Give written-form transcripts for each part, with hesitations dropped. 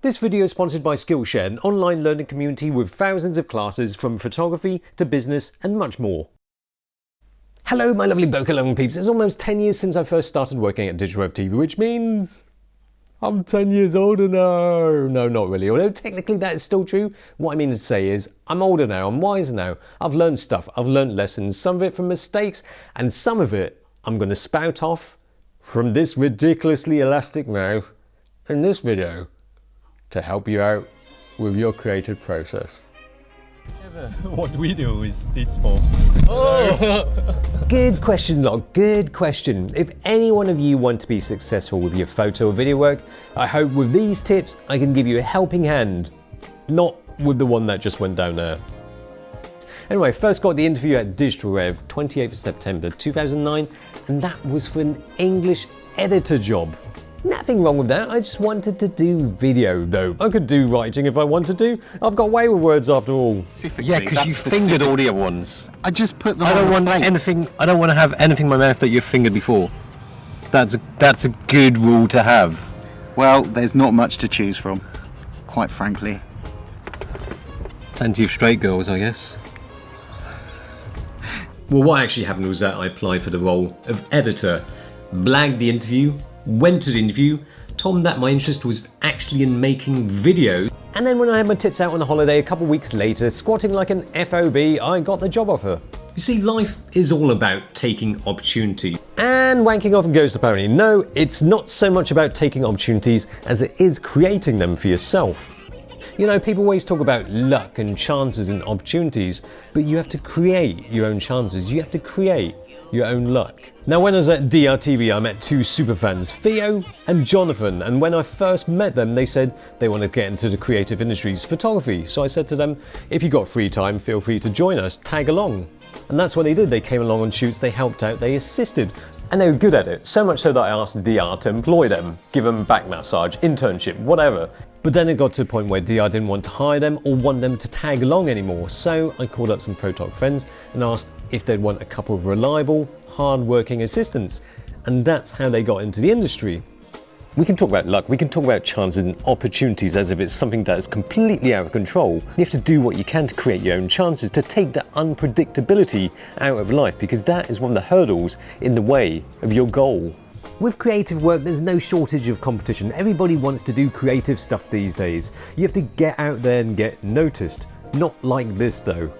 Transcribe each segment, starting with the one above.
This video is sponsored by Skillshare, an online learning community with thousands of classes from photography to business and much more. Hello my lovely Bokeh loving peeps, it's almost 10 years since I first started working at Digital Rev TV, which means I'm 10 years older now. No, not really, although technically that is still true. What I mean to say is, I'm older now, I'm wiser now, I've learned stuff, I've learned lessons, some of it from mistakes, and some of it I'm going to spout off from this ridiculously elastic mouth in this video to help you out with your creative process. What we do is this for. Oh! Good question, Locke, good question. If any one of you want to be successful with your photo or video work, I hope with these tips I can give you a helping hand. Not with the one that just went down there. Anyway, first got the interview at Digital Rev, 28th of September 2009, and that was for an English editor job. Nothing wrong with that, I just wanted to do video though. I could do writing if I wanted to. I've got way with words after all. Yeah, because you fingered all the other ones. I just put them on the plate. I don't want to have anything in my mouth that you've fingered before. That's a good rule to have. Well, there's not much to choose from, quite frankly. Plenty of straight girls, I guess. Well, what actually happened was that I applied for the role of editor, blagged the interview, went to the interview, told them that my interest was actually in making videos, and then when I had my tits out on a holiday a couple weeks later, squatting like an FOB, I got the job offer. You see, life is all about taking opportunities. And wanking off and ghost apparently. No, it's not so much about taking opportunities as it is creating them for yourself. You know, people always talk about luck and chances and opportunities, but you have to create your own chances. You have to create your own luck. Now, when I was at DRTV, I met two superfans, Theo and Jonathan, and when I first met them, they said they want to get into the creative industries, photography. So I said to them, if you got free time, feel free to join us, tag along. And that's what they did. They came along on shoots, they helped out, they assisted. And they were good at it, so much so that I asked DR to employ them, give them back massage, internship, whatever. But then it got to a point where DR didn't want to hire them or want them to tag along anymore. So I called up some Protalk friends and asked if they'd want a couple of reliable, hard-working assistants. And that's how they got into the industry. We can talk about luck, we can talk about chances and opportunities as if it's something that is completely out of control. You have to do what you can to create your own chances, to take the unpredictability out of life, because that is one of the hurdles in the way of your goal. With creative work, there's no shortage of competition. Everybody wants to do creative stuff these days. You have to get out there and get noticed. Not like this though.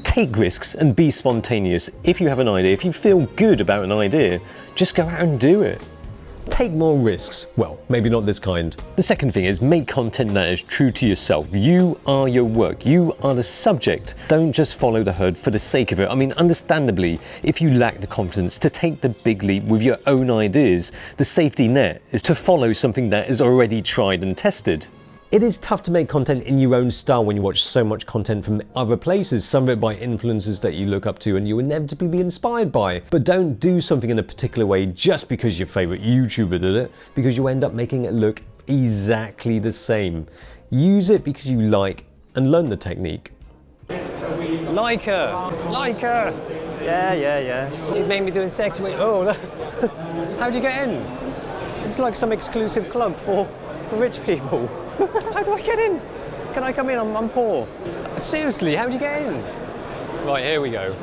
Take risks and be spontaneous. If you have an idea, if you feel good about an idea, just go out and do it. Take more risks. Well, maybe not this kind. The second thing is make content that is true to yourself. You are your work. You are the subject. Don't just follow the herd for the sake of it. I mean, understandably, if you lack the confidence to take the big leap with your own ideas, the safety net is to follow something that is already tried and tested. It is tough to make content in your own style when you watch so much content from other places, some of it by influencers that you look up to and you inevitably be inspired by. But don't do something in a particular way just because your favourite YouTuber did it, because you end up making it look exactly the same. Use it because you like and learn the technique. Leica! Leica! Yeah. It made me doing sex with... Oh, how'd you get in? It's like some exclusive club for rich people. How do I get in? Can I come in? I'm poor. Seriously, how do you get in? Right, here we go.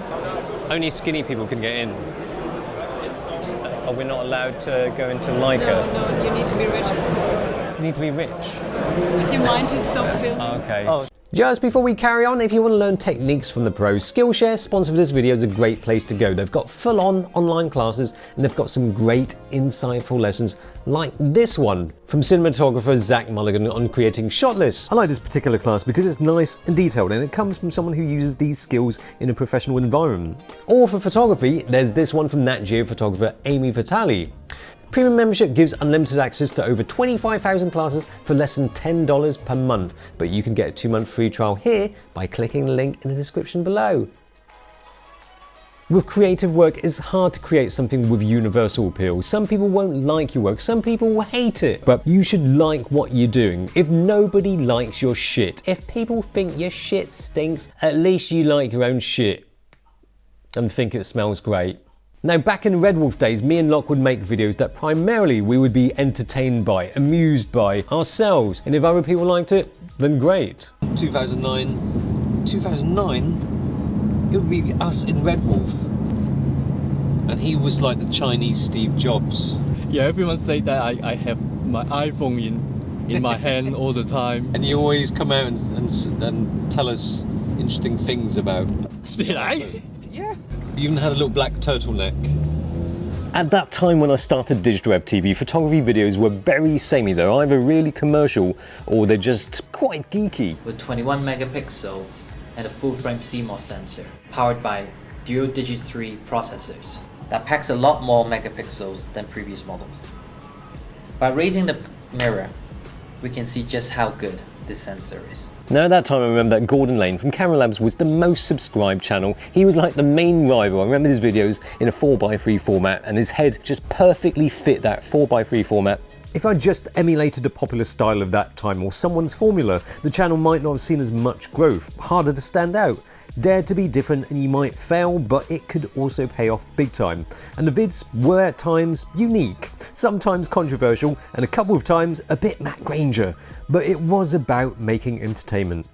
Only skinny people can get in. Are we not allowed to go into Leica? No, you need to be rich. You need to be rich. Would you mind to stop filming? Okay. Oh. Just before we carry on, if you want to learn techniques from the pros, Skillshare, sponsor for this video, is a great place to go. They've got full-on online classes and they've got some great insightful lessons like this one from cinematographer Zach Mulligan on creating shot lists. I like this particular class because it's nice and detailed and it comes from someone who uses these skills in a professional environment. Or for photography, there's this one from Nat Geo photographer Amy Vitale. Premium membership gives unlimited access to over 25,000 classes for less than $10 per month, but you can get a 2-month free trial here by clicking the link in the description below. With creative work, it's hard to create something with universal appeal. Some people won't like your work, some people will hate it, but you should like what you're doing. If nobody likes your shit, if people think your shit stinks, at least you like your own shit and think it smells great. Now, back in the Red Wolf days, me and Locke would make videos that primarily we would be entertained by, amused by ourselves, and if other people liked it, then great. 2009, it would be us in Red Wolf, and he was like the Chinese Steve Jobs. Yeah, everyone say that I have my iPhone in my hand all the time. And you always come out and tell us interesting things about. Did I? Yeah. You even had a little black turtleneck. At that time when I started Digital Web TV, photography videos were very samey. They're either really commercial or they're just quite geeky. With 21 megapixel and a full-frame CMOS sensor, powered by Dual Digit 3 processors that packs a lot more megapixels than previous models. By raising the mirror, we can see just how good this sensor is. Now at that time I remember that Gordon Lane from Camera Labs was the most subscribed channel. He was like the main rival. I remember his videos in a 4:3 format and his head just perfectly fit that 4:3 format. If I just emulated a popular style of that time or someone's formula, the channel might not have seen as much growth, harder to stand out. Dared to be different and you might fail, but it could also pay off big time. And the vids were at times unique, sometimes controversial, and a couple of times a bit Matt Granger. But it was about making entertainment.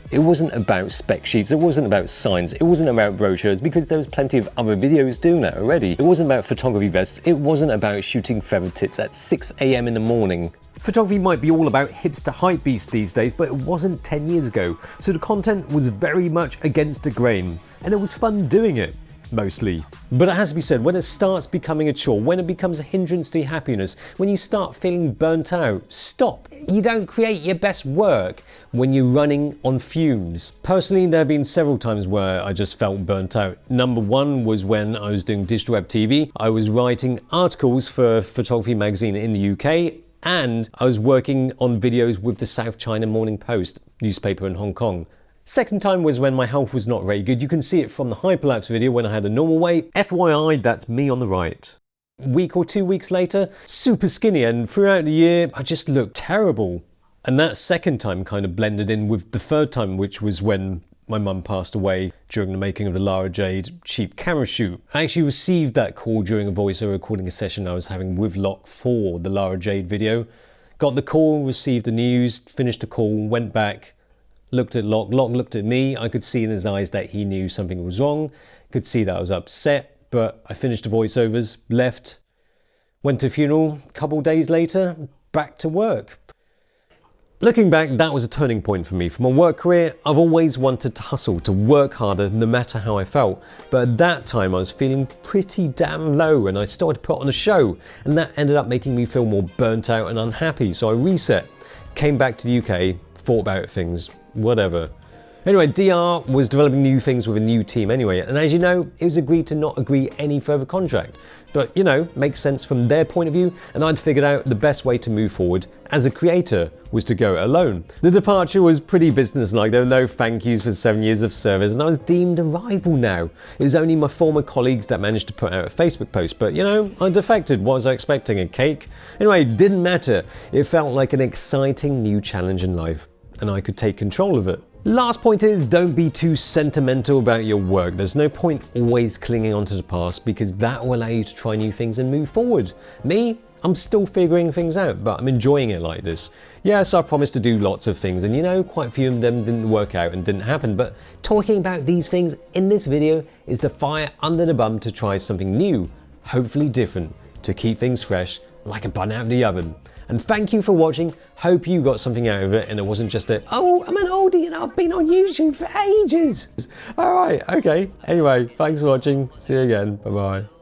It wasn't about spec sheets, it wasn't about signs, it wasn't about brochures, because there was plenty of other videos doing that already. It wasn't about photography vests, it wasn't about shooting feather tits at 6 AM in the morning. Photography might be all about hipster hypebeast these days, but it wasn't 10 years ago, so the content was very much against the grain, and it was fun doing it. Mostly. But it has to be said, when it starts becoming a chore, when it becomes a hindrance to your happiness, when you start feeling burnt out, stop. You don't create your best work when you're running on fumes. Personally, there have been several times where I just felt burnt out. Number one was when I was doing Digital Web TV. I was writing articles for Photography Magazine in the UK, and I was working on videos with the South China Morning Post newspaper in Hong Kong. Second time was when my health was not very good. You can see it from the hyperlapse video when I had a normal weight. FYI, that's me on the right. A week or 2 weeks later, super skinny, and throughout the year, I just looked terrible. And that second time kind of blended in with the third time, which was when my mum passed away during the making of the Lara Jade cheap camera shoot. I actually received that call during a voiceover recording a session I was having with Locke for the Lara Jade video. Got the call, received the news, finished the call, went back, looked at Locke, Locke looked at me. I could see in his eyes that he knew something was wrong, could see that I was upset, but I finished the voiceovers, left, went to a funeral, a couple days later, back to work. Looking back, that was a turning point for me. For my work career, I've always wanted to hustle, to work harder, no matter how I felt. But at that time, I was feeling pretty damn low, and I started to put on a show, and that ended up making me feel more burnt out and unhappy. So I reset, came back to the UK, thought about things, whatever. Anyway, DR was developing new things with a new team anyway, and as you know, it was agreed to not agree any further contract. But, you know, makes sense from their point of view, and I'd figured out the best way to move forward as a creator was to go it alone. The departure was pretty businesslike. There were no thank yous for 7 years of service, and I was deemed a rival now. It was only my former colleagues that managed to put out a Facebook post, but, you know, I defected. What was I expecting, a cake? Anyway, it didn't matter. It felt like an exciting new challenge in life, and I could take control of it. Last point is, don't be too sentimental about your work. There's no point always clinging onto the past, because that will allow you to try new things and move forward. Me, I'm still figuring things out, but I'm enjoying it like this. Yes, I promised to do lots of things, and you know, quite a few of them didn't work out and didn't happen, but talking about these things in this video is the fire under the bum to try something new, hopefully different, to keep things fresh, like a bun out of the oven. And thank you for watching. Hope you got something out of it and it wasn't just a, oh, I'm an oldie and I've been on YouTube for ages. All right, okay. Anyway, thanks for watching. See you again. Bye-bye.